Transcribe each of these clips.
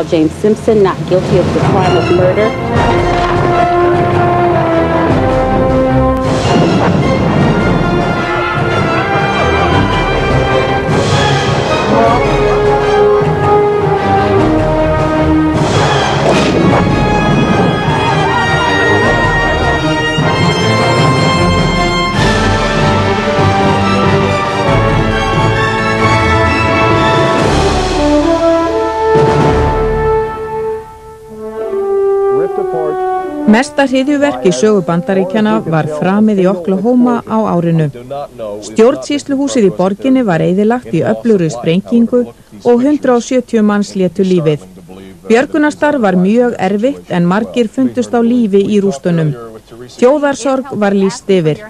James Simpson not guilty of the crime of murder. Mesta hryðjuverk í sögu Bandaríkjanna var framið í Oklahoma á árinu. Stjórnsýsluhúsið í borginni var eyðilagt í öflugri sprengingu og 170 manns létu lífið. Björgunarstarf var mjög erfitt en margir fundust á lífi í rústunum. Þjóðarsorg var lýst yfir.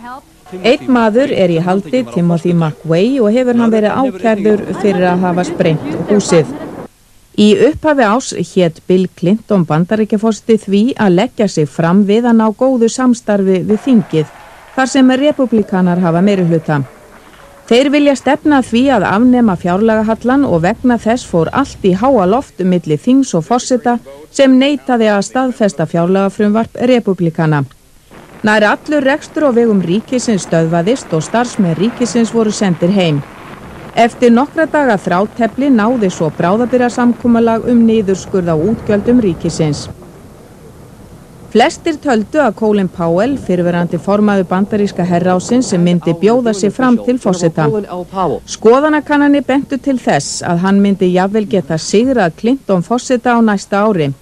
Einn maður er í haldi, Timothy McVeigh, og hefur hann verið ákærður fyrir að hafa sprengt húsið. Í upphafi ás hét Bill Clinton Bandaríkjaforseti því að leggja sig fram við að ná góðu samstarfi við þingið, þar sem repúblikanar hafa meirihluta. Þeir vilja stefna því að afnema fjárlagahallan og vegna þess fór allt í háa loft milli þings og forseta sem neitaði að staðfesta fjárlagafrumvarp repúblikana. Nær allur rekstur á vegum ríkisins stöðvaðist og starfsmenn ríkisins voru sendir heim. Eftir nokkra daga þrátefli náði svo bráðabirgðasamkomulag niðurskurð á útgjöldum ríkisins. Flestir töldu að Colin Powell, fyrrverandi formaður bandaríska herráðsins, myndi bjóða sig fram til forseta. Skoðanakannanir bentu til þess að hann myndi jafnvel geta sigrað Clinton forseta á næsta ári.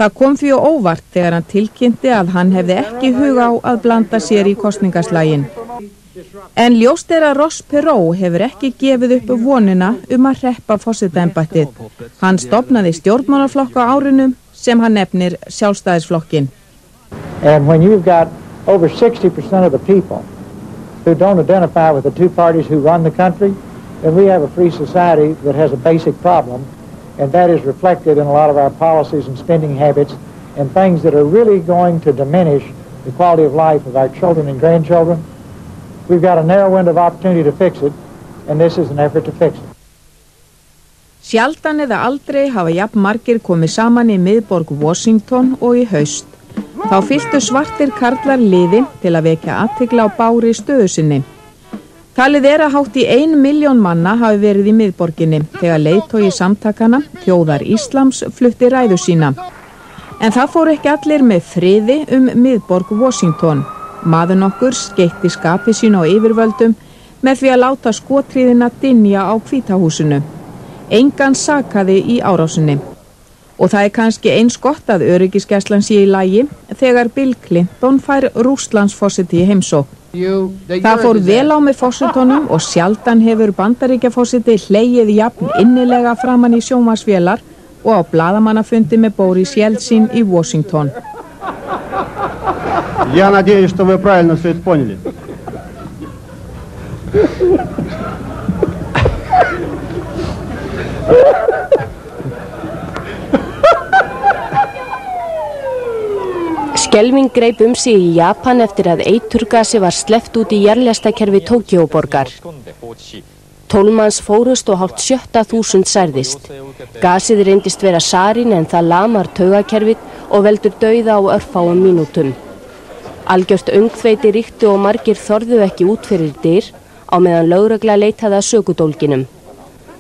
Það kom því á óvart þegar hann tilkynnti að hann hefði ekki hug á að blanda sér í kosningaslaginn. En ljóst er að Ross Perot hefur ekki gefið upp vonina að hreppa forsetaembættið. Hann stofnaði stjórnmálaflokk á árinu sem hann nefnir Sjálfstæðisflokkinn. And when you've got over 60% of the people who don't identify with the two parties who run the country, then we have a free society that has a basic problem, and that is reflected in a lot of our policies and spending habits and things that are really going to diminish the quality of life of our children and grandchildren. We've got a narrow window of opportunity to fix it, and this is an effort to fix it. Sjaldan eða aldrei hafa jafn margir komið saman í miðborg Washington og í haust. Þá fylltu svartir karlar liði til að vekja athygli á bágri stöðu sinni. Talið er að hátt í 1 milljón manna hafi verið í miðborginni þegar leiðtogi samtakana, Þjóðar Íslams, flutti ræðu sína. En það fór ekki allir með friði miðborg Washington. Maður nokkur skeytti skapi sínu á yfirvöldum með því að láta skothríðina dynja á Hvítahúsinu. Engan sakaði í árásinni. Og það er kannski eins gott að öryggisgæslan sé í lagi þegar Bill Clinton fær Rússlandsforseti í heimsókn. Það fór vel á með forsetunum og sjaldan hefur Bandaríkjaforseti hlegið jafn innilega framan í sjónvarpsvélar og á blaðamannafundi með Boris Yeltsin í Washington. Я надеюсь, что вы правильно все это поняли. Skelfing greip sig í Japan eftir að eiturgasi var sleppt út í jarðlestakerfi Tókíóborgar. 12 manns fórust og hátt 7.000 særðist. Gasið reyndist vera sarín en það lamar taugakerfið og veldur dauða á örfáum mínútum. Algjört öngþveiti ríkti og margir þorðu ekki út fyrir dyr á meðan lögregla leitaði að sökudólginum.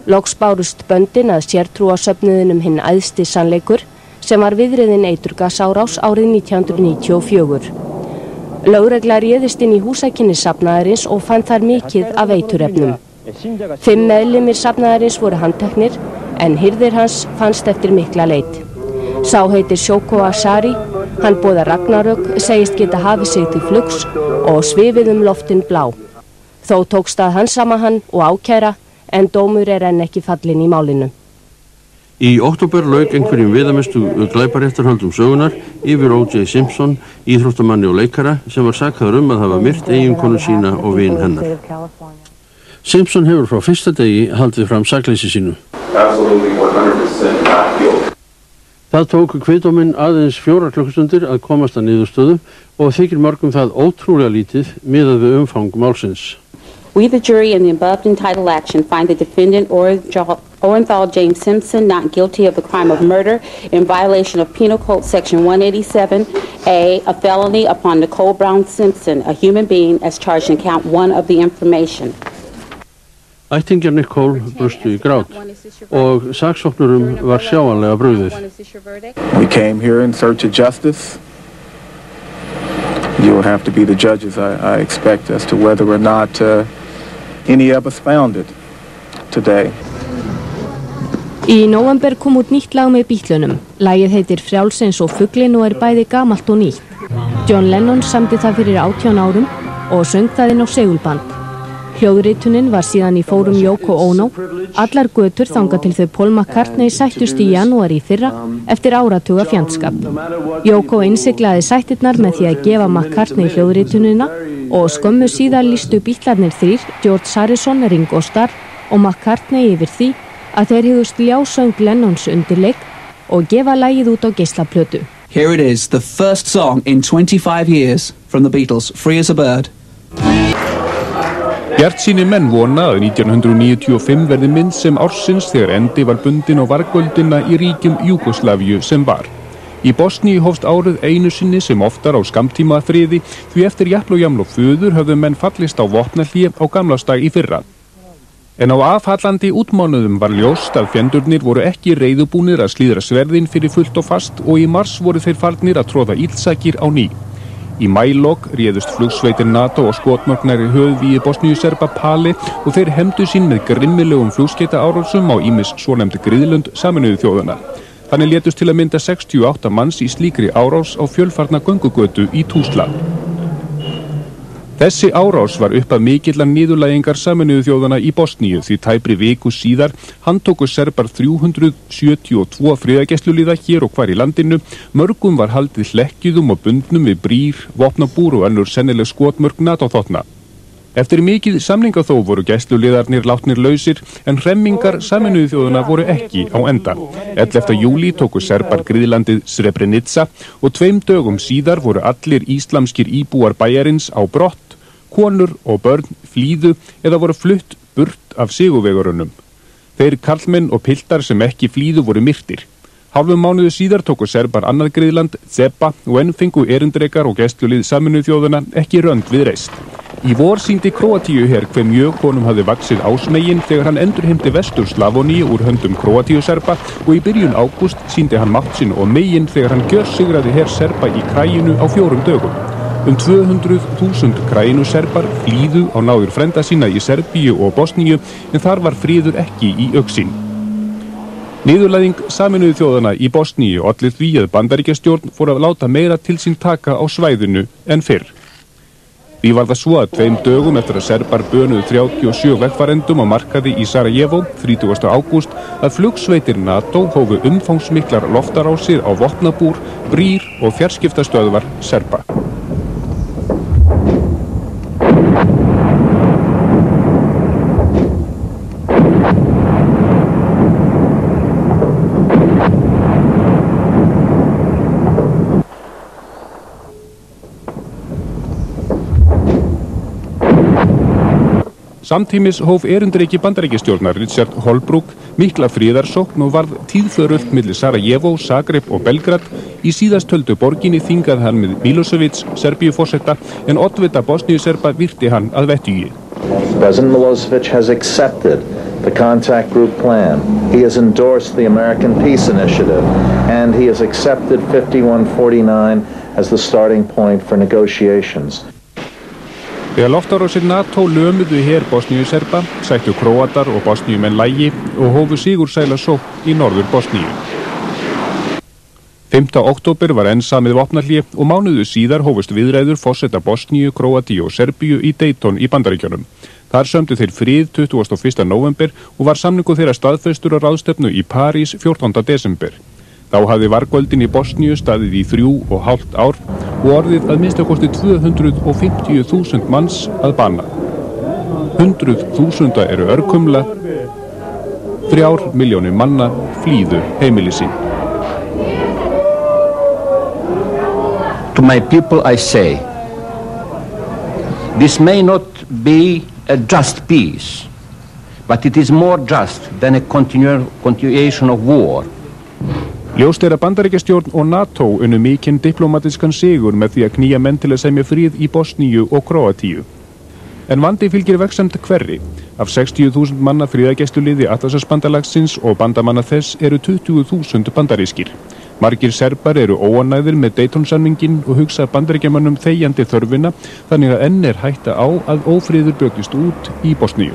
Loks bárust böndin að sértrúarsöfnuðinum hinn æðsti sannleikur sem var viðriðin eiturgasárás árið 1994. Lögregla réðist inn í húsakynni safnaðarins og fann þar mikið af eiturefnum. 5 meðlimir safnaðarins voru handteknir en hirðir hans fannst eftir mikla leit. Sá heitir Shoko Asari, hann boðar ragnarök, segist geta hafið sig til flugs og svifið loftin blá. Þó tókst að handsama hann og ákæra en dómur er enn ekki fallinn í málinu. Í október lauk einhverjum viðamestu glæparéttarhöldum sögunar yfir O.J. Simpson, íþróttamanni og leikara sem var sakaður að hafa myrt eiginkonu sína og vin hennar. Simpson hefur frá fyrsta degi haldið fram sakleysi sínu. Það tók kviðdóminn aðeins 4 klukkustundir að komast að niðurstöðu og þykir mörgum það ótrúlega lítið miðað við umfang málsins. We, the jury in the above entitled action, find the defendant or Orenthal James Simpson, not guilty of the crime of murder in violation of Penal Code Section 187A, a felony upon Nicole Brown Simpson, a human being, as charged in count 1 of the information. Ættingjar Nicole brustu í grát og saksóknurum var sjáanlega brugðið. We came here in search of justice. You will have to be the judges, I expect, as to whether or not any of us found it today. Í nóvember kom út nýtt lag með Beatlunum. Lagið heitir Frjáls eins og fuglinn og bæði gamalt og nýtt. John Lennon samdi það fyrir 18 árum og söng það inn á segulband. Hljóðritunin var síðan í fórum Yoko Ono, allar götur þangað til þau Paul McCartney sættust í janúar í fyrra eftir áratuga fjandskap. Yoko innsiglaði sættirnar með því að gefa McCartney hljóðritunina og skömmu síðar lýstu Beatlarnir 3, George Harrison, Ringo Starr og McCartney yfir því að þeir hygðust ljásöng Lennons undirleik og gefa lagið út á geislaplötu. Here it is, the first song in 25 years from the Beatles, Free as a Bird. Bjartsýnir menn vona að 1995 verði mynd sem ársins þegar endi var bundin á vargöldina í ríkjum Júgóslavíu sem var. Í Bosníu hófst árið einu sinni sem oftar á skammtíma friði því eftir japl og jaml og föður höfðu menn fallist á vopnahlé á gamlársdag í fyrra. En á afhallandi útmánuðum var ljóst að fjendurnir voru ekki reiðubúnir að slíðra sverðin fyrir fullt og fast og í mars voru þeir farnir að tróða illsakir á ný. Í maílok réðust flugsveitir NATO og skotmörknar í höfðvíi Bosníu-Serba Pali og þeir hefndu sín með grimmilegum flugskeitaárásum á ýmis svonefnd griðlönd Sameinuðu þjóðanna. Þannig létust til að mynda 68 manns í slíkri árás á fjölfarna göngugötu í Tuzla. Þessi árás var upp að mikillar niðurlægingar Sameinuðu þjóðanna í Bosníu því tæpri viku síðar handtóku Serbar 372 friðargæslulíða hér og hvar í landinu, mörgum var haldið hlekkjuðum og bundnum við brýr, vopnabúr og önnur sennileg skotmörk NATO-þotna. Eftir mikið samningaþó voru gæslulíðarnir látnir lausir en hremmingar Sameinuðu þjóðanna voru ekki á enda. 11. júlí tóku Serbar griðlandið Srebrenica og 2 dögum síðar voru allir íslamskir íbúar bæjarins á brott. Konur og börn flýðu eða voru flutt burt af sigurvegurunum. Þeir karlmenn og piltar sem ekki flýðu voru myrtir. Hálfum mánuðu síðar tóku Serbar annað griðland, Zepa, og enn fengu erindrekar og gæslulið Sameinuðu þjóðanna ekki rönd við reist. Í vor sýndi Króatíu her hve mjög honum hafði vaxið ásmegin þegar hann endurheimti vestur Slavoníu úr höndum Króatíu-Serba og í byrjun ágúst sýndi hann mátt sinn og megin þegar hann gjörsigraði her Serba í Krajinu á 4 dögum. 200.000 Krajinu-Serbar flýðu á náður frænda sína í Serbíu og Bosníu en þar var friður ekki í augsýn. Niðurlæging Sameinuðu þjóðanna í Bosníu olli því að Bandaríkjastjórn fór að láta meira til sín taka á svæðinu en fyrr. Því var það svo að 2 dögum eftir að Serbar bönuðu 37 vegfarendum á markaði í Sarajevo 30. ágúst að flugsveitir NATO hófu umfangsmiklar loftarásir á vopnabúr, brýr og fjarskiptastöðvar Serba. Samtímis hóf erindreki Bandaríkjastjórnar Richard Holbrooke mikla friðarsókn og varð tíðförult milli Sarajevo, Zagreb og Belgrad. Í síðasttöldu borginni þingað hann með Milosevic, Serbíuforseta, en oddvita Bosníu-Serba virti hann að vettugi. President Milosevic has accepted the contact group plan. He has endorsed the American Peace Initiative, and he has accepted 5149 as the starting point for negotiations. Þegar loftárásir NATO lömuðu her Bosníu-Serba, sættu Króatar og Bosníumenn lægi og hófu sigursæla sókn í norður Bosníu. 5. október var enn samið vopnahlé og mánuðu síðar hófust viðræður forseta Bosníu, Króatíu og Serbíu í Dayton í Bandaríkjunum. Þar sömdu þeir frið 21. november og var samningu þeirra staðfestur á ráðstefnu í París 14. desember. Þá hafði vargöldin í Bosníu staðið í 3,5 ár og orðið að minnsta kosti 250.000 manns að bana. 100.000 eru örkumla, 3 milljónir manna flýðu heimili sín. To my people I say, this may not be a just peace, but it is more just than a continuation of war. Ljóst að Bandaríkjastjórn og NATO unnu mikinn diplómatískan sigur með því að knýja menn til að semja frið í Bosníu og Króatíu. En vandi fylgir vegsemd hverri. Af 60.000 manna friðargæsluliði Atlantshafsbandalagsins og bandamanna þess eru 20.000 bandarískir. Margir serbar eru óánægðir með Dayton-samninginn og hugsa Bandaríkjamönnum þegjandi þörfina, þannig að enn hætta á að ófriður brjótist út í Bosníu.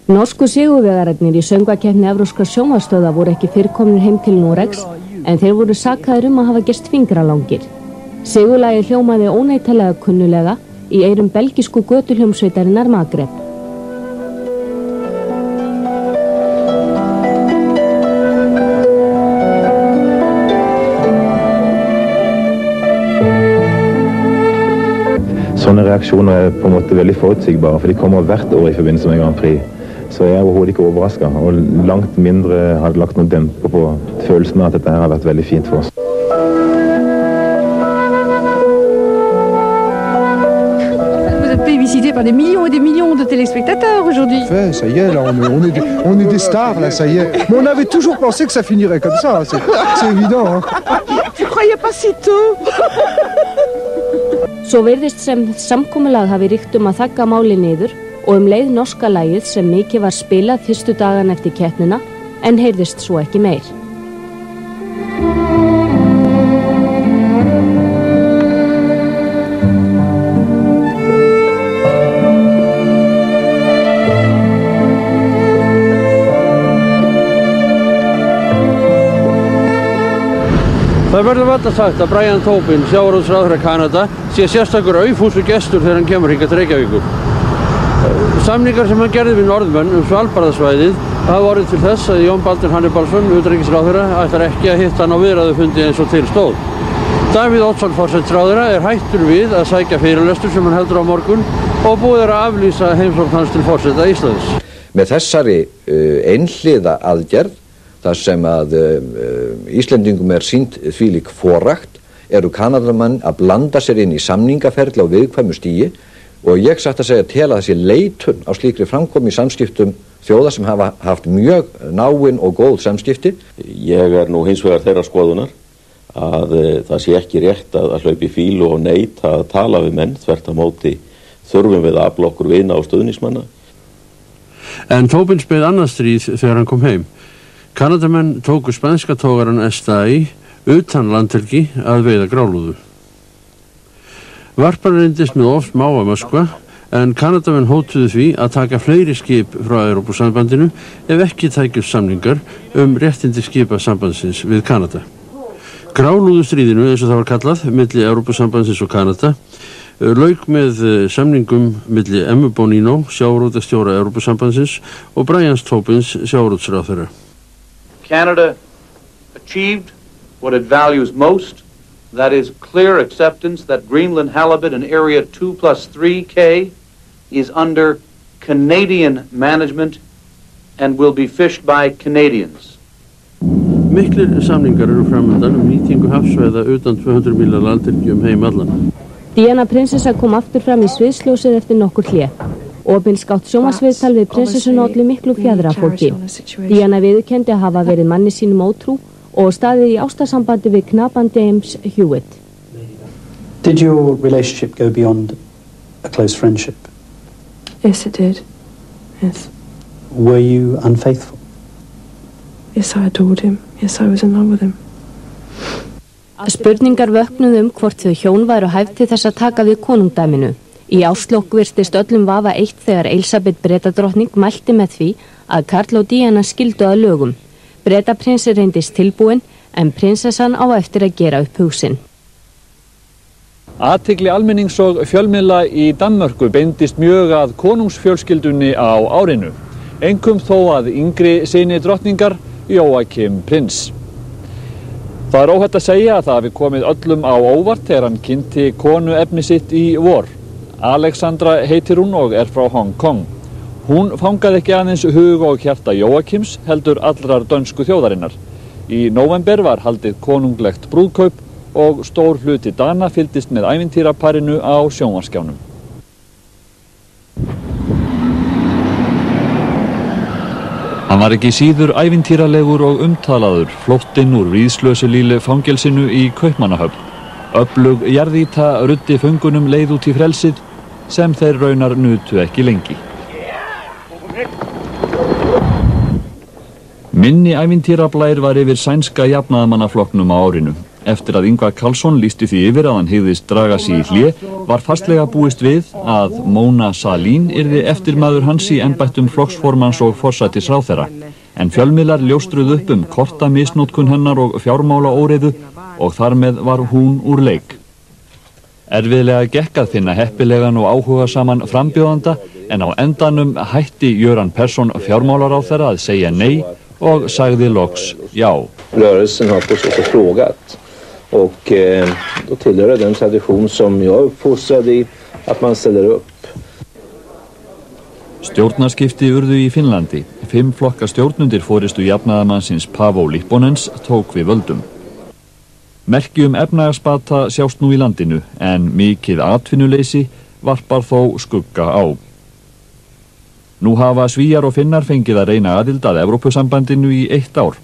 Norsku sigurvegararnir í söngvakeppni evrópskra sjónvarpsstöðva voru ekki fyrr komnir heim til Noregs, en þeir voru sakaðir að hafa gerst fingralangir. Sigurlagið hljómaði óneitanlega kunnulega í eyrum belgísku götuhljómsveitarinnar Magreb. Sånne reaksjoner på en måte veldig forutsigbare, for de kommer hvert år i forbindelse med Grand Prix. Så jeg overhodet ikke overrasket, og langt mindre hadde lagt noen demper på følelsen av at dette har vært veldig fint for oss. Vous êtes plébiscité par des millions et des millions de téléspectateurs aujourd'hui. Ça y est, là, on est des stars, là, ça y est. Mais on avait toujours pensé que ça finirait comme ça, c'est évident. Hein. Tu croyais pas si tôt? Svo virðist sem samkomulag hafi ríkt að þagga máli niður og leið norska lagið sem mikið var spilað fyrstu dagan eftir keppnina, en heyrðist svo ekki meir. Það verður varla sagt að Brian Tobin, sjávarútvegsráðherra Kanada, sé sérstakur aufúsur gestur þegar hann kemur hingað til Reykjavíkur. Samningar sem hann gerði við Norðmenn Svalbarðasvæðið hafa orðið til þess að Jón Baldvin Hannibalsson, utanríkisráðherra, ætlar ekki að hitta hann á viðræðufundi eins og til stóð. Davíð Oddsson forsætisráðherra hættur við að sækja fyrirlestur sem hann heldur á morgun og búið að aflýsa heimsókn hans til forseta Íslands. Með þessari einhliða aðgerð, þar sem að Íslendingum sýnt þvílík forrækt, eru Kanadamenn að blanda sér inn í samningaferli á viðkvæmu stigi og ég satt að segja til að þessi leitun á slíkri framkomu í samskiptum þjóða sem hafa haft mjög náin og góð samskipti. Ég nú hins vegar þeirra skoðunar að það sé ekki rétt að hlaupa í fílu og neita að tala við menn, þvert á móti þurfum við að afla okkur vina og stuðningsmanna. En Tobin beið annað stríð þegar hann kom heim. Kanadamenn tóku spænska togaran SDI utan landhelgi að veiða grálúðu. Varpar reyndist með of smáa Moskva, en Kanadamenn hótuðu því að taka fleiri skip frá Evrópusambandinu ef ekki tækjust samningar réttindi skipa sambandsins við Kanada. Grálúðustríðinu, eins og það var kallað, milli Evrópusambandsins og Kanada, lauk með samningum milli Emmu Bonino, sjávarútvegsstjóra Evrópusambandsins, og Brian Tobins, sjávarútvegsráðherra. Canada achieved what it values most, that is clear acceptance that Greenland halibut in Area 2+3K is under Canadian management and will be fished by Canadians. Miklir samningar eru framundan nýtingu hafsvæða utan 200 míla landhelgi heim allan. Diana prinsessa kom aftur fram í sviðsljósið eftir nokkur hlé. Opinskátt sjónvarpsviðtal við prinsessuna olli miklu fjaðrafólki. Diana viðurkenndi að hafa verið manni sínum ótrú og staðið í ástarsambandi við knapan James Hewitt. Did your relationship go beyond a close friendship? Yes, it did. Yes. Were you unfaithful? Yes, I adored him. Yes, I was in love with him. Spurningar vöknuðu hvort þau hjón væru hæf til þess að taka við konungdæminu. Í árslok virtist öllum vafa eitt þegar Elísabet Bretadrottning mælti með því að Karl og Diana skildu að lögum. Bretaprinsinn reyndist tilbúinn, en prinsessan á eftir að gera upp hug sinn. Athygli almennings og fjölmiðla í Danmörku beindist mjög að konungsfjölskyldunni á árinu, einkum þó að yngri syni drottningar, Jóakim prins. Það er óhætt að segja að það hafi komið öllum á óvart þegar hann kynnti konuefni sitt í vor. Alexandra heitir hún og frá Hong Kong. Hún fangaði ekki aðeins hug og hjarta Jóakims, heldur allrar dönsku þjóðarinnar. Í nóvember var haldið konunglegt brúðkaup og stór hluti Dana fylgdist með ævintýraparinu á sjónvarpsskjánum. Hann var ekki síður ævintýralegur og umtalaður, flóttinn úr Víðslöselíle fangelsinu í Kaupmannahöfn. Öflug jarðýta ruddi föngunum leið út í frelsið sem þeir raunar nutu ekki lengi. Minni ævintýrablær var yfir sænska jafnaðarmannaflokknum á árinu. Eftir að Ingvar Carlsson lýsti því yfir að hann hygðist draga sig í hlé, var fastlega búist við að Mona Sahlin yrði eftirmaður hans í embættum flokksformans og forsætisráðherra. En fjölmiðlar ljóstruðu upp korta misnotkun hennar og fjármálaóreiðu og þar með var hún úr leik. Erfiðlega gekk að finna heppilegan og áhugasaman frambjóðanda, en á endanum hætti Göran Persson fjármálaráðherra að segja nei och sagde loks ja. Rörelsen har på så frågat och då tillhör det den tradition som jag uppfostrade i att man ställer upp. Stjórnarskipti urðu í Finnlandi. 5 flokka stjórnundir forystu jafnaðarmannsins Paavo Lipponens tók við völdum. Merki efnahagsbata sjást nú í landinu, en mikið atvinnuleysi varpar þó skugga á. Nú hafa Svíar og Finnar fengið að reyna aðild að Evrópusambandinu í 1 ár.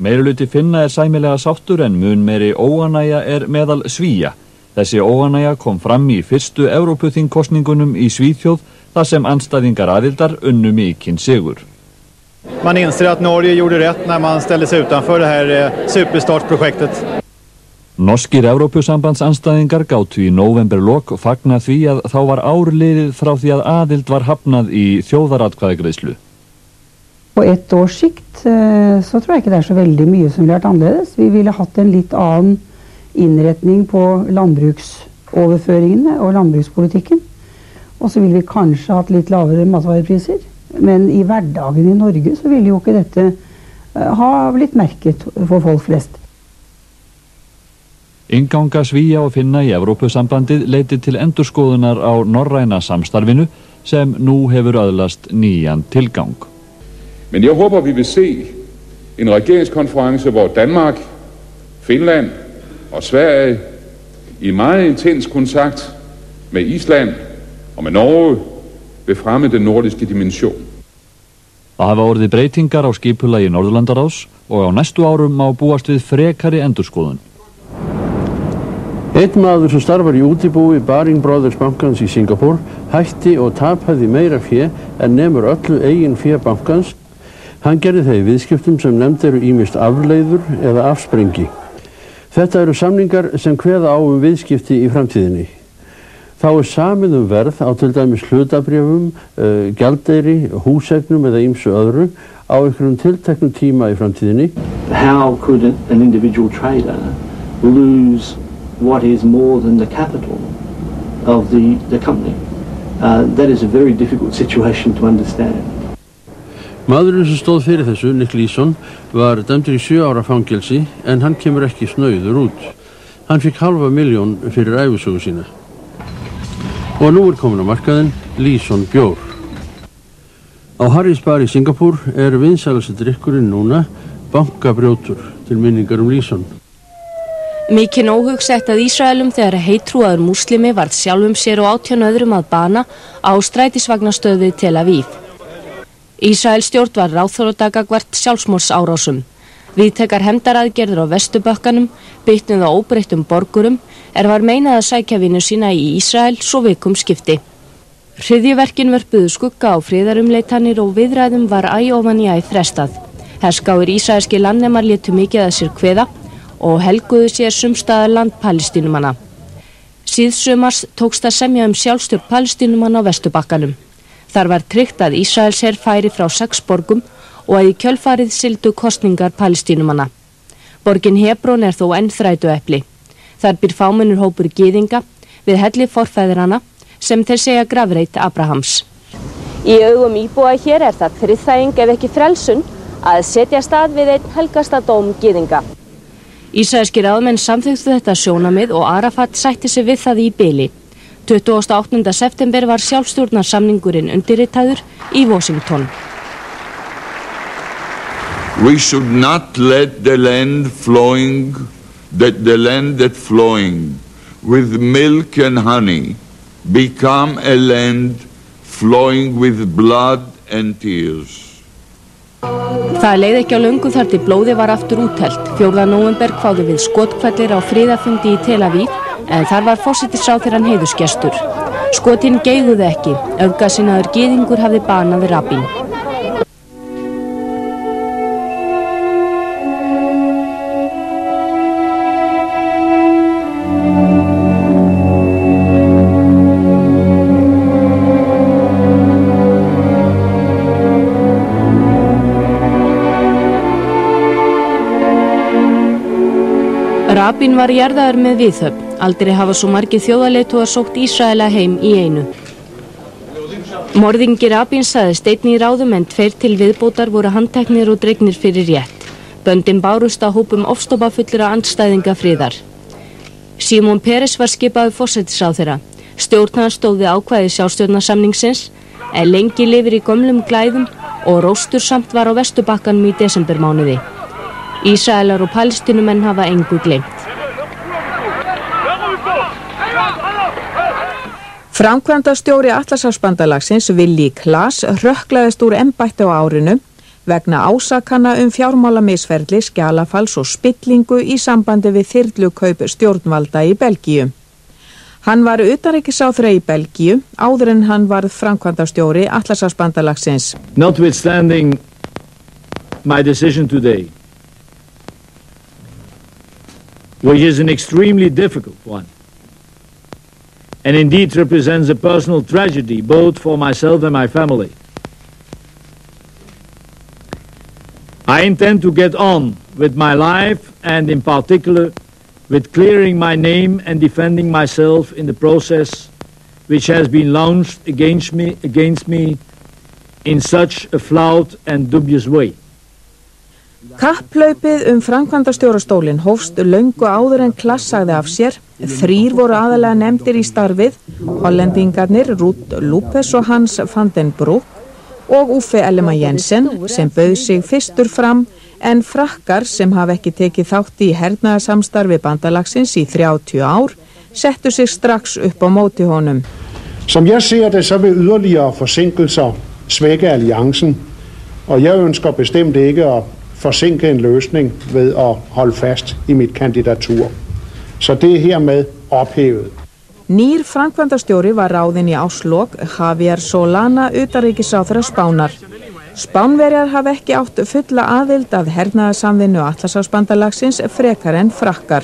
Meirihluti Finna sæmilega sáttur en mun meiri óánægja meðal Svía. Þessi óánægja kom fram í fyrstu Evrópuþingkosningunum í Svíþjóð, þar sem andstæðingar aðildar unnu mikinn sigur. Man inser att Norge gjorde rätt när man ställde sig utanför det här superstartprojektet. Norskir Evrópusambandsanstæðingar gátu í nóvemberlok fagna því að þá var ár liðið frá því að aðild var hafnað í þjóðaratkvæðagreiðslu. På 1 års sikt så tror jag inte det är så väldigt mycket som ville varit annorledes. Vi ville haft en lite annan inrättning på landbruksoverføringene och landbrukspolitiken. Och så vill vi kanske ha lite lavere matvarepriser. Men i hverdagen i Norge så vill ju inte detta ha blivit märket för folk flest. Innganga Svía og Finna í Evrópusambandið leiddi til endurskoðunar á norræna samstarfinu sem nú hefur öðlast nýjan tilgang. Men jeg håber, vi vil se en regeringskonference, hvor Danmark, Finland og Sverige i meget intens kontakt med Island og med Norge vil fremme den nordiske dimension. Það hafa orðið breytingar á skipulagi Norðurlandaráðs og á næstu árum má búast við frekari endurskoðun. Einn maður sem starfar í útibúi Baring Brothers bankans í Singapore hætti og tapaði meira fé en nemur öllu eigin fé bankans. Hann gerði það í viðskiptum sem nefnd eru ýmist afleiður eða afsprengi. Þetta eru samningar sem kveða á viðskipti í framtíðinni. Þá samið verð á til dæmis hlutabréfum, gjaldeyri, húseignum eða ýmsu öðru á einhverjum tilteknum tíma í framtíðinni. How could an individual trader lose what is more than the capital of the company? That is a very difficult situation to understand. Maðurinn sem stóð fyrir þessu, Nick Leeson, var dæmdur í 7 ára fangelsi en hann kemur ekki snauður út. Hann fikk $500,000 fyrir ævisögu sína. Og nú komin á markaðinn Leeson bjór. Á Harry's Bar í Singapúr vinsælasti drykkurinn núna bankabrjótur til minningar Leeson. Mikinn óhugsett að Ísraelum þegar heittrúaður múslimi varð sjálfum sér og 18 öðrum að bana á strætisvagnastöð við Tel Aviv. Ísrael stjórn var ráðþrota gagnvart sjálfsmorðsárásum. Víðtekar hefndaraðgerðir á Vesturbakkanum, bitnuð á óbreyttum borgurum, var meinað að sækja vinnu sína í Ísrael svo vikum skipti. Hryðjuverkin vörpuðu skugga á friðarumleitanir og viðræðum var æ ofan í æ frestað. Herskáir ísraelski landnemar létu mikið að sér kveða og helguðu sér sumstaðar land Palestínumanna. Síðsumars tókst að semja sjálfstjórn Palestínumanna á Vesturbakkanum. Þar var tryggt að Ísraelsher færi frá 6 borgum og að í kjölfarið sigldu kosningar Palestínumanna. Borgin Hebrón þó enn þrætuepli. Þar býr fámennur hópur gyðinga við helli forfeðranna sem þeir segja grafreit Abrahams. Í augum íbúa hér það friðþæging ef ekki frelsun að setja stað við einn helgasta dóm gyðinga. Ísraelskir ráðamenn samþykktu þetta sjónamið og Arafat sætti sig við það í bili. 28. september var sjálfstjórnarsamningurinn undirritaður í Washington. We should not let the land that flowing with milk and honey become a land flowing with blood and tears. Það leið ekki á löngu þar til blóði var aftur úthellt. 4. nóvember kváðu við skothvellir á friðarfundi í Tel Aviv en þar var forsætisráðherrann heiðursgestur. Skotin geiguðu ekki, öfgasinnaður gyðingur hafði banað Rabin. Rabin var jarðaður með viðhöfn. Aldrei hafa svo margir þjóðarleiðtogar sótt Ísraela heim í einu. Morðingi Rabin sagðist einnig í ráðum en 2 til viðbótar voru handteknir og dregnir fyrir rétt. Böndin bárust á hópum ofstopafullra andstæðinga friðar. Simon Peres var skipaður forsætisráðherra. Stjórn hans stóð við ákvæði sjálfstjórnarsamningsins, en lengi lifir í gömlum glæðum og róstur samt var á Vesturbakkanum í desembermánuði. Ísraelar og Palestínumenn hafa engu gleymt. Framkvæmdastjóri Atlantshafsbandalagsins Willi Klaas hrökklaðist úr embætti á árinu vegna ásakana fjármálamisferli, skjalafals og spillingu í sambandi við þyrlukaup stjórnvalda í Belgíu. Hann var utanríkisráðherra í Belgíu áður en hann varð framkvæmdastjóri Atlantshafsbandalagsins. Notwithstanding my decision today, which is an extremely difficult one, and indeed represents a personal tragedy both for myself and my family. I intend to get on with my life and in particular with clearing my name and defending myself in the process which has been launched against me in such a flawed and dubious way. Kapplaupið framkvæmdastjórastólinn hófst löngu áður en Klaas sagði af sér. 3 voru aðalega nefndir í starfið, hollendingarnir Ruud Lubbers og Hans van den Broek og Uffe Ellemann-Jensen sem bauð sig fyrstur fram, en frakkar sem hafa ekki tekið þátt í hernaðarsamstarfi bandalagsins í 30 ár settu sig strax upp á móti honum. Som jeg ser det, så vil yderligere forsinkelser svække alliancen, og jeg ønsker bestemt ikke at forsinke en løsning ved at holde fast i mit kandidatur. Så det er hermed ophævet. Nýr framkvæmdastjóri var ráðinn í árslok, Javier Solana, utanríkisráðherra Spánar. Spánverjar hafa ekki átt fulla aðild að hernaðarsamvinnu Atlantshafsbandalagsins frekar en frakkar.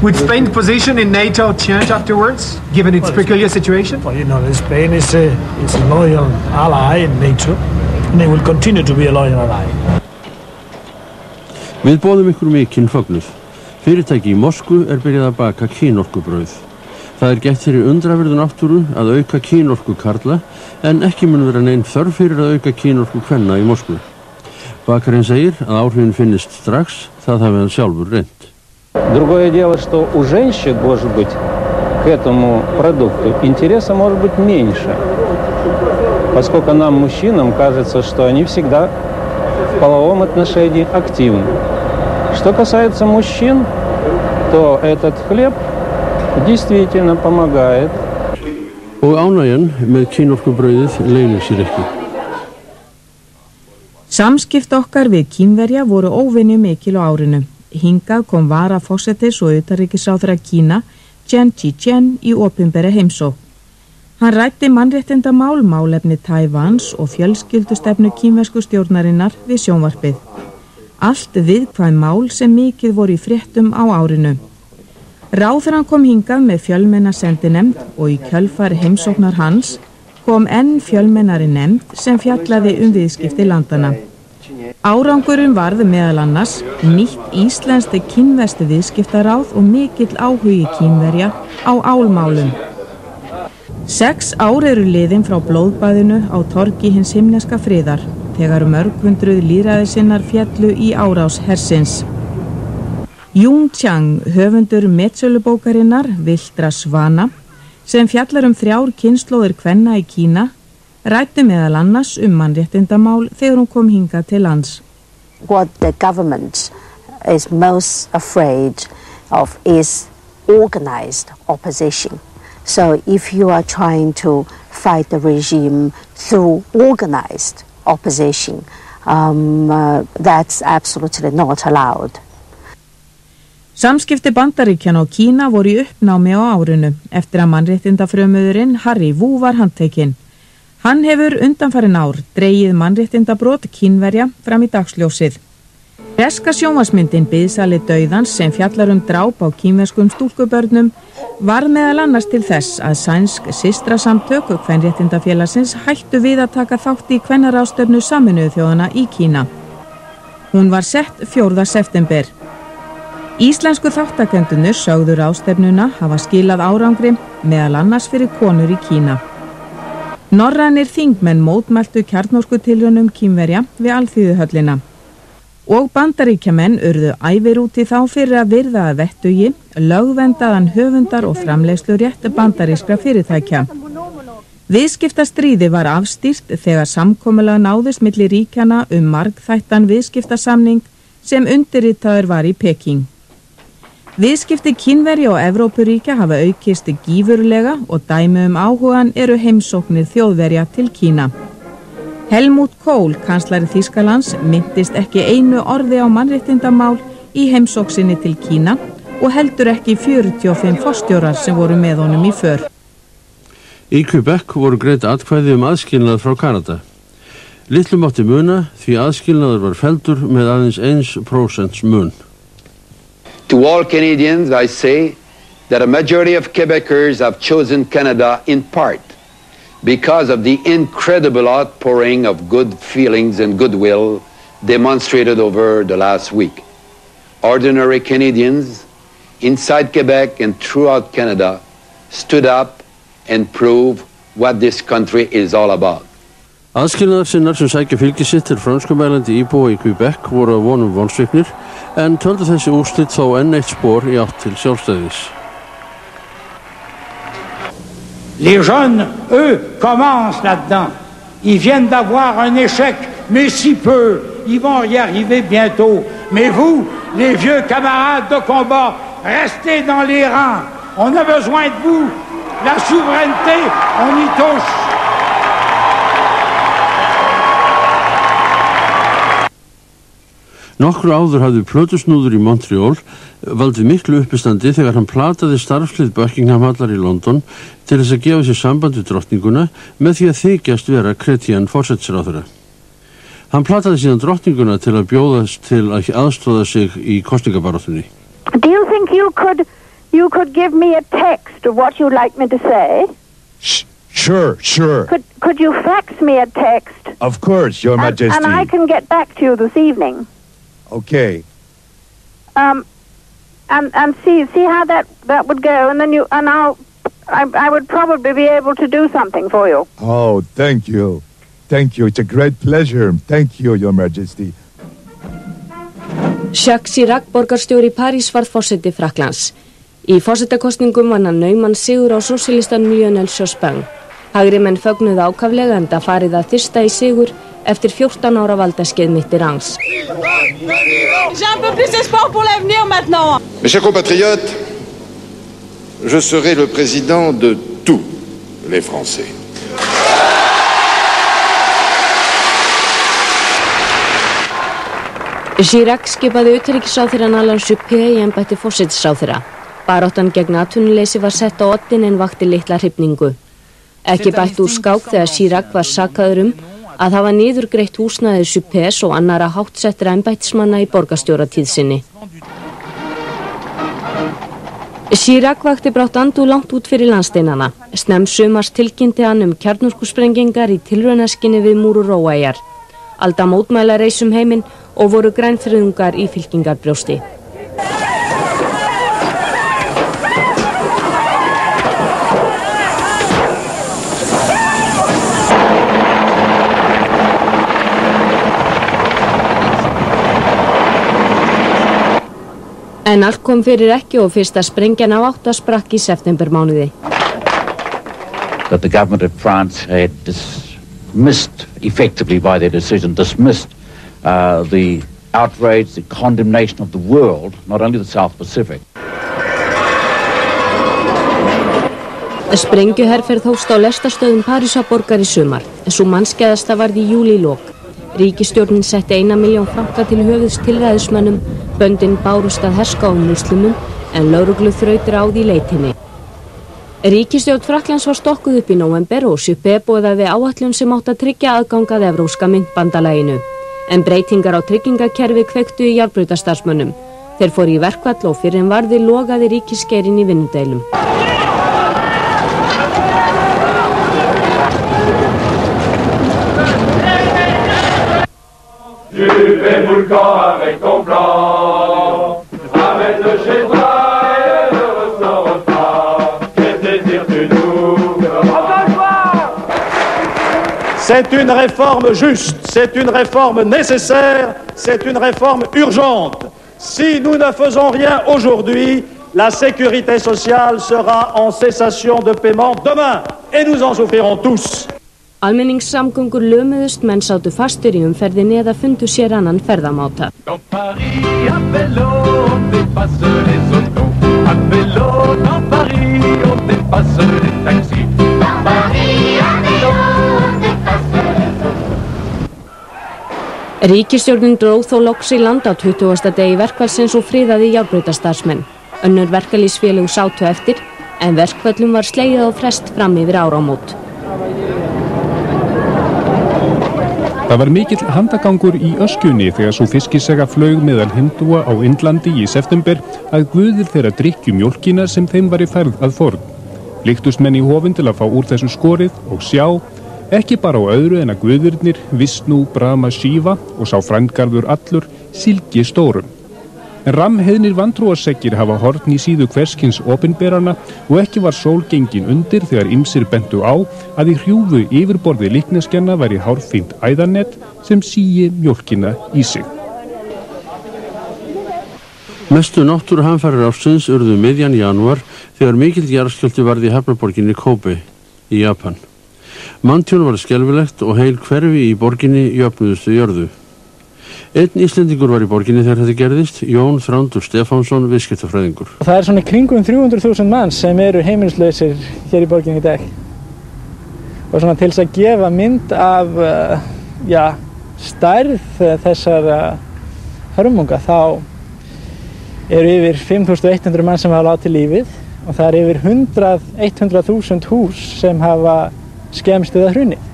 Would Spain's position in NATO change afterwards, given its peculiar situation? Well, you know, Spain is a loyal ally in NATO, and they will continue to be a loyal ally. Við boðum ykkur mikinn fögnuð. Fyrirtæki í Moskvu byrjað að baka kynorkubrauð. Það gert fyrir undraverðu náttúru að auka kynorku karla, en ekki mun vera nein þörf fyrir að auka kynorku kvenna í Moskvu. Bakarinn segir að áhrifin finnist strax, það hafi hann sjálfur reynt. Другое дело, что у женщин, может быть, к этому продукту интереса может быть меньше, поскольку нам, мужчинам, кажется, что они всегда в половом отношении активны. Что касается мужчин, то этот хлеб действительно помогает. Og ánægjan með kynorkubrauðið leynir sér ekki. Samskipt okkar við Kínverja voru óvenju mikil á árinu. Hingað kom varaforsetis og utanríkisráðherra Kína, Chen Chi-chen, í opinbera heimsókn. Hann ræddi mannréttindamál, málefni Taívans og fjölskyldustefnu kínversku stjórnarinnar við sjónvarpið. Allt viðkvæm mál sem mikið voru í fréttum á árinu. Ráðherrann kom hingað með fjölmenna sendinefnd og í kjölfar heimsóknar hans kom enn fjölmennari nefnd sem fjallaði viðskipti landana. Árangurinn varð meðal annars nýtt íslenskt kínverskt viðskiptaráð og mikill áhugi Kínverja á álmálum. 6 ár eru liðin frá blóðbaðinu á torgi hins himneska friðar, þegar mörg hundruð lýðræðissinnar féllu í árás hersins. Jung Chang, höfundur metsölubókarinnar Villtra svana, sem fjallar 3 kynslóðir kvenna í Kína, ræddi meðal annars mannréttindamál þegar hún kom hingað til lands. What the government is most afraid of is organized opposition. So if you are trying to fight the regime through organized opposition, That's absolutely not allowed. Samskipti Bandaríkjanna og Kína voru í uppnámi á árinu eftir að mannréttindafrömuðurinn Harry Wu var handtekinn. Hann hefur undanfarin ár dregið mannréttindabrot Kínverja fram í dagsljósið. Breska sjónvarpsmyndin Biðsali dauðans sem fjallar dráp á kínverskum stúlkubörnum var meðal annars til þess að sænsk systrasamtök kvenréttindafélagsins hættu við að taka þátt í kvennaráðstefnu Sameinuðu þjóðanna í Kína. Hún var sett 4. september. Íslensku þáttakendurnir sögðu ráðstefnuna hafa skilað árangri meðal annars fyrir konur í Kína. Norrænir þingmenn mótmæltu kjarnorkutilraunum Kínverja við Alþýðuhöllina. Og Bandaríkjamenn urðu ævir út í þá fyrir að virða að vettugi, lögvendaðan höfundar og framleiðslurétt bandarískra fyrirtækja. Viðskiptastríði var afstýrt þegar samkomulag náðist milli ríkjanna margþættan viðskiptasamning sem undirritaður var í Peking. Viðskipti Kínverja og Evrópuríkja hafa aukist gífurlega og dæmi áhugan eru heimsóknir Þjóðverja til Kína. Helmut Kohl, kanslari Þýskalands, minntist ekki einu orði á mannréttindamál í heimsóksinni til Kína og heldur ekki 45 forstjórar sem voru með honum í för. Í Quebec voru greidd atkvæði aðskilnað frá Kanada. Litlu mátti muna því aðskilnaður var felldur með aðeins 1% mun. To all Canadians, I say that a majority of Quebecers have chosen Canada in part because of the incredible outpouring of good feelings and goodwill demonstrated over the last week. Ordinary Canadians inside Quebec and throughout Canada stood up and proved what this country is all about. Aðskilnaðarsinnar sem sækja fylgi sitt til frönskumælandi íbúa í Quebec voru að vonum vonsviknir en töldu þessi úrslit þó enn eitt spor í átt til sjálfstæðis. Les jeunes, eux, commencent là-dedans. Ils viennent d'avoir un échec, mais si peu. Ils vont y arriver bientôt. Mais vous, les vieux camarades de combat, restez dans les rangs. On a besoin de vous. La souveraineté, on y touche. Nokkru áður hafði plötusnúður í Montreal valdið miklu uppistandi þegar hann plataði starfslið Buckingham hallar í London til þess að gefa sér samband við drottninguna með því að þykjast vera Chrétien forsætisráðherra. Hann plataði síðan drottninguna til að bjóðast til að aðstoða sig í kosningabaráttunni. Do you think you could give me a text of what you'd like me to say? Sure. Could you fax me a text? Of course, Your Majesty. And I can get back to you this evening. Okay. And see how that would go, and then I would probably be able to do something for you. Oh, thank you. It's a great pleasure. Thank you, Your Majesty. Jacques Chirac, borgarstjóri í París, varð forseti Frakklands. Í forsetakostningum vann hann nauman sigur á sósíalistanum Lionel Jospin. Hægri menn fögnuðu ákaflega enda farið að þyrsta í sigur eftir 14 ára valdaskeið Mitterrands. J'ai un peu plus d'espoir pour l'avenir maintenant. Mes chers compatriotes, je serai le président de tous les Français. Chirac skipaði utanríkisráðherrann Alain Juppé í embætti forsætisráðherra. Baráttan gegn atvinnuleysi var sett á oddinn en vakti litla hrifningu. Ekki bætt úr skák þegar Chirac var sakaður að hafa niðurgreitt húsnæði Juppés og annara háttsettra embættismanna í borgarstjóratíð sinni. Chirac vakti brátt andúð langt út fyrir landsteinana. Snemmsumars tilkynnti hann kjarnorkusprengingar í tilraunaskinni við Mururoa-eyjar. Alda mótmæla reis heiminn og voru grænfriðungar í fylkingarbrjósti. En allt kom fyrir ekki og fyrsta sprengjan á 8 sprakk í septembermánuði. That the government of France had dismissed, effectively by their decision, dismissed the outrage, the condemnation of the world, not only the South Pacific. Sprengjuherferð hófst á lestarstöðum Parísarborgar í sumar, en sú mannskæðasta varð í júlílok. Ríkisstjórnin setti 1 milljón franka til höfuðs tilræðismönnum, böndin bárust að herskáum múslimum en lögreglu þraut ráð í leitinni. Ríkisstjórn Frakklands var stokkuð upp í nóvember og Juppé boðaði áætlun sem átti að tryggja aðgang að evrópska myntbandalaginu. En breytingar á tryggingakerfi kveiktu í járnbrautarstarfsmönnum. Þeir fóru í verkfall og fyrr en varði logaði ríkisgeirinn í vinnudeilum. C'est une réforme juste, c'est une réforme nécessaire, c'est une réforme urgente. Si nous ne faisons rien aujourd'hui, la sécurité sociale sera en cessation de paiement demain et nous en souffrirons tous. Almenningssamgöngur lömuðust, menn sátu fastur í umferðinni eða fundu sér annan ferðamáta. Ríkisstjórnin dróð þó loks í land á 20. degi verkfallsins og friðaði járnbrautarstarfsmenn. Önnur verkalýðsfélög sátu eftir, en verkföllum var slegið á frest fram yfir áramót. Það var mikill handagangur í öskjunni þegar svo fiskisega flaug meðal hindúa á Indlandi í september að guðir þeirra drykkju mjólkina sem þeim var í færð að forn. Líktust menn í hofinn til að fá úr þessu skorið og sjá, ekki bara á öðru en að guðirnir Vishnu, Brahma, Shiva og sá frængarður allur Silki stórum. En ramheiðnir vantrúarseggir hafa horn í síðu hverskins opinberana og ekki var sól gengin undir þegar ýmsir bentu á að í hrjúfu yfirborði líkneskjanna væri hárfínt æðarnet sem síi mjólkina í sig. Mestu náttúruhamfarir ársins urðu miðjan janúar þegar mikill jarðskjálfti varð í hafnarborginni Kobe í Japan. Manntjón var skelfilegt og heil hverfi í borginni jöfnuðustu jörðu. Einn Íslendingur var í borginni þegar þetta gerðist, Jón Þrándur Stefánsson, viðskiptafræðingur. Það er svona kringum 300.000 manns sem eru heimilislausir hér í borginni í dag. Og svona til þess að gefa mynd af stærð þessar hörmunga, þá eru yfir 5.100 mann sem hafa látið lífið og það er yfir 100.000 hús sem hafa skemmst eða hrunið.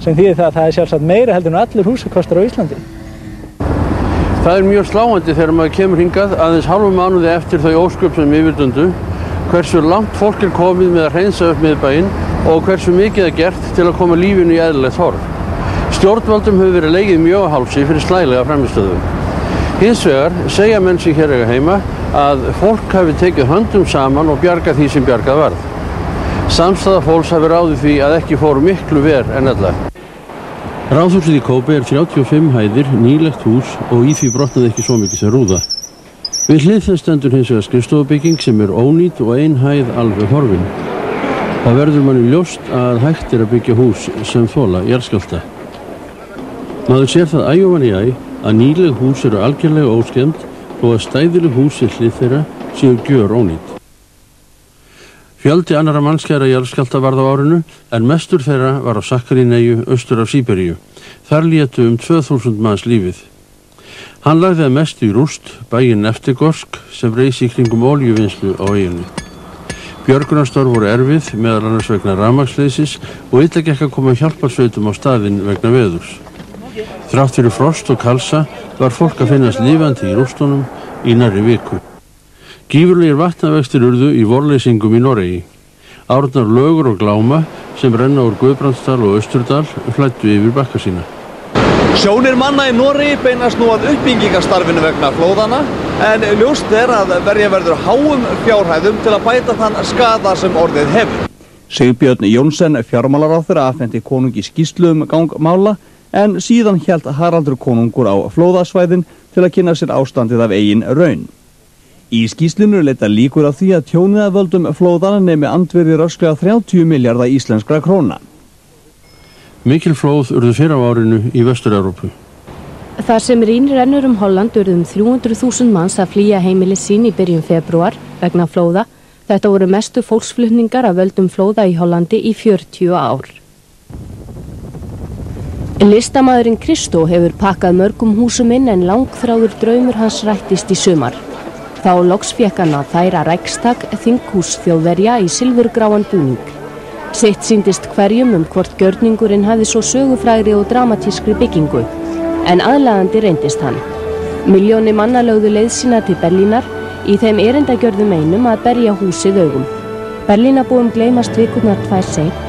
Sem þýðir það að það er sjálfsagt meira heldur en allir húsakostar á Íslandi. Það er mjög sláandi þegar maður kemur hingað aðeins hálfum mánuði eftir þau ósköp sem yfirdundu, hversu langt fólk er komið með að hreinsa upp miðbæinn og hversu mikið er gert til að koma lífinu í eðlilegt horf. Stjórnvöldum hefur verið legið mjög á hálsi fyrir slælega frammistöðu. Hins vegar segja menn sig hér eiga heima að fólk hafi tekið höndum saman og bjargað því sem bjargað varð. Samstaða fólks hafi ráðið því að ekki fór miklu verr en ella. Ráðhúsið í Kóbe er 35 hæðir, nýlegt hús og í því brotnaði ekki svo mikið sem rúða. Við hlið þess stendur hins vegar skrifstofubygging sem er ónýt og ein hæð alveg horfin. Það verður manni ljóst að hægt er að byggja hús sem þola jarðskjálfta. Maður sér það æ ofan í æ að nýleg hús eru algjörlega óskemmt og að stæðileg hús í hlið þeirra séu gjör ónýt. Fjöldi annarra mannskæra jarðskjálfta varð á árinu en mestur þeirra var á Sakhalineyju austur af Síberíu. Þar létu 2000 manns lífið. Hann lagði að mestu í rúst bæinn Neftegorsk sem reis í kringum olíuvinnslu á eyjunni. Björgunarstörf voru erfið meðal annars vegna rafmagnsleysis og illa gekk að koma hjálparsveitum á staðinn vegna veðurs. Þrátt fyrir frost og kalsa var fólk að finnast lifandi í rústunum í nærri viku. Gífurlegir vatnavextir urðu í vorleysingum í Noregi. Árnar Lögur og Gláma sem renna úr Guðbrandsdal og Austurdal flæddu yfir bakka sína. Sjónir manna í Noregi beinast nú að uppbyggingastarfinu vegna flóðana en ljóst er að verja verður háum fjárhæðum til að bæta þann skada sem orðið hefur. Sigurbjörn Jónsson, fjármálaráðherra, afhenti konungi skýrslu gang mála en síðan hélt Haraldur konungur á flóðasvæðin til að kynna sér ástandið af eigin raun. Í skýrslunni leita líkur á því að tjónið af völdum flóðana nemi andvirði rösklega 30 milljarða íslenskra króna. Mikil flóð urðu fyrr á árinu í Vestur-Evrópu. Þar sem Rín rennur Holland urðu 300.000 manns að flýja heimili sín í byrjun febrúar vegna flóða. Þetta voru mestu fólksflutningar af völdum flóða í Hollandi í 40 ár. Listamaðurinn Kristó hefur pakkað mörgum húsum inn en langþráður draumur hans rættist í sumar. Þá loks fékk hann að færa Rækstak, þinghús Þjóðverja, í silfurgráan búning. Sitt sýndist hverjum hvort gjörningurinn hafði svo sögufrægri og dramatískri byggingu, en aðlaðandi reyndist hann. Milljónir manna lögðu leið sína til Berlínar í þeim erindagjörðum einum að berja húsið augum. Berlínabúum gleymast vikurnar 2 seint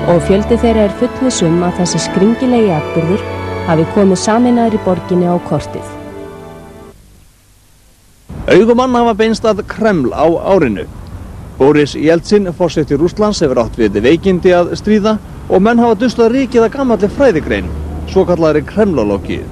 og fjöldi þeirra fullviss að þessi skringilegi atburður hafi komið sameinaður í borginni á kortið. Augumann hafa beinst að Kreml á árinu. Boris Jeltsin, forseti Rússlands, hefur átt við veikindi að stríða og menn hafa dustað rykið að gamalli fræðigrein, svokallaðri kremlológíu.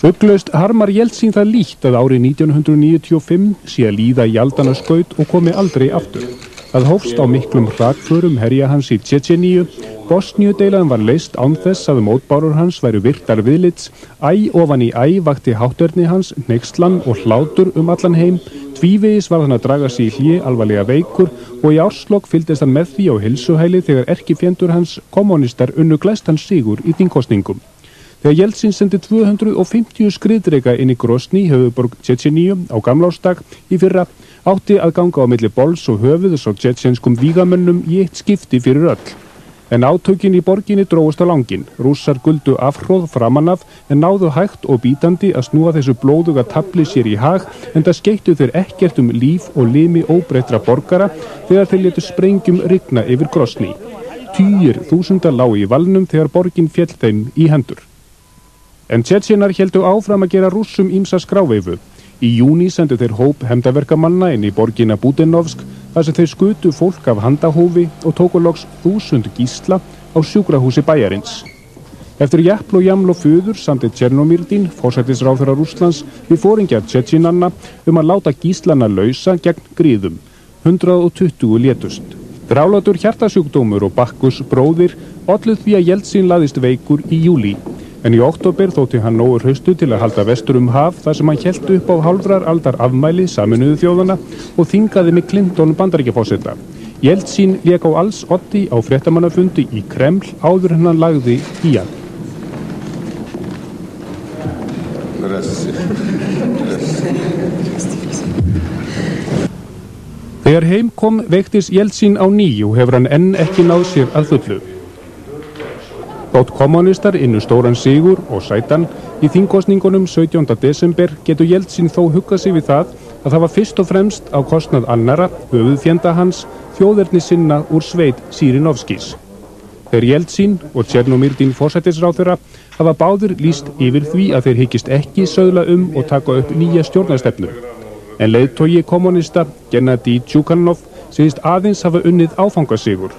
Ugglaust harmar Jeltsin það lítt að árið 1995 sé að líða í aldana skaut og komi aldrei aftur. Það hófst á miklum hrakförum herja hans í Tjetjeníu. Bosníudeilan var leyst án þess að mótbárur hans væru virtar viðlits. Æ ofan í æ vakti hátterni hans, hneykslan og hlátur allan heim. Tvívegis var hann að draga sig í hlé alvarlega veikur og í árslok fylgdist hann með því á heilsuhæli þegar erkifjendur hans, kommunistar, unnu glæstan sigur í þingkosningum. Þegar Jeltsin sendi 250 skriðdreka inn í Grozny, höfuðborg Tjetjeníu, á gamlársdag í fyrra, átti að ganga á milli bols og höfuðs og tjetjenskum vígamönnum í eitt skipti fyrir öll. En átökin í borginni drógust á langinn. Rússar guldu afhróð framan af en náðu hægt og bítandi að snúa þessu blóðuga tafli sér í hag, en það skeittu þeir ekkert líf og limi óbreyttra borgara þegar þeir létu sprengjum rigna yfir Grozny. Tugir þúsunda lágu í valnum þegar borgin féll þeim í hendur. En Tjetjenar héldu áfram að gera Rússum ýmsa skráveifu. Í júní sendu þeir hóp hefndarverkamanna inn í borgina Budenovsk þar sem þeir skutu fólk af handahófi og tóku loks 1000 gísla á sjúkrahúsi bæjarins. Eftir japl og jaml og fuður samdi Tjernomyrdin, forsætisráðherra Rússlands, við foringja Tjetjenanna að láta gíslana lausa gegn gríðum. 120 létust. Þrálátur hjartasjúkdómur og Bakkus bróðir ollu því að Jeltsin laðist veikur í júlí. En í október þótti hann nógu hraustu til að halda vestur haf þar sem hann hélt upp á hálfrar aldar afmæli Sameinuðu þjóðanna og þingaði með Clinton Bandaríkjaforseta. Jeltsin lék á alls oddi á fréttamannafundi í Kreml áður en hann lagði í hann. Þegar heim kom veiktist Jeltsin á ný og hefur hann enn ekki náð sér að fullu. Þótt kommunistar innu stóran sigur og sætan í þingkosningunum 17. desember getur Jeltsin þó huggað sig við það að það var fyrst og fremst á kostnað annara, höfuðfjenda hans, þjóðerni sinna úr sveit Zirinovskis. Þeir Jeltsin og Tjernomyrdin forsætisráðherra hafa báðir lýst yfir því að þeir hyggist ekki söðla og taka upp nýja stjórnarstefnu. En leiðtogi kommunista, Gennadij Tjúkanov, segist aðeins hafa unnið áfangasigur.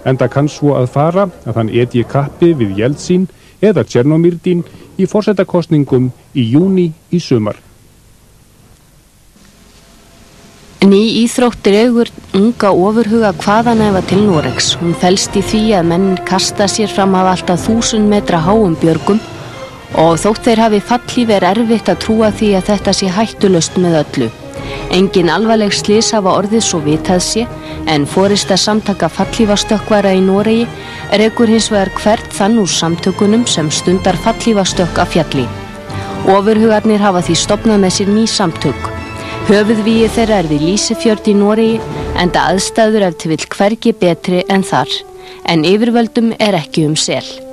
Enda kann svo að fara að hann etji kappi við Jeltsin eða Tjernomyrdin í forsetakosningum í júní í sumar. Ný íþrótt dregur unga ofurhuga hvaðanæfa til Noregs. Hún felst í því að menn kasta sér fram af alltaf 1000 metra háum björgum og þótt þeir hafi fallið erfitt að trúa því að þetta sé hættulaust með öllu. Engin alvarleg slys hafa orðið svo vitað sé, en forysta samtaka fallhlífastökkvara í Noregi rekur hins vegar hvert þann úr samtökunum sem stundar fallhlífastökk af fjalli. Ofurhugarnir hafa því stofnað með sér ný samtök. Höfuðvíi þeirra við Lýsefjörð í Noregi, enda aðstæður til vill hvergi betri en þar, en yfirvöldum ekki sel.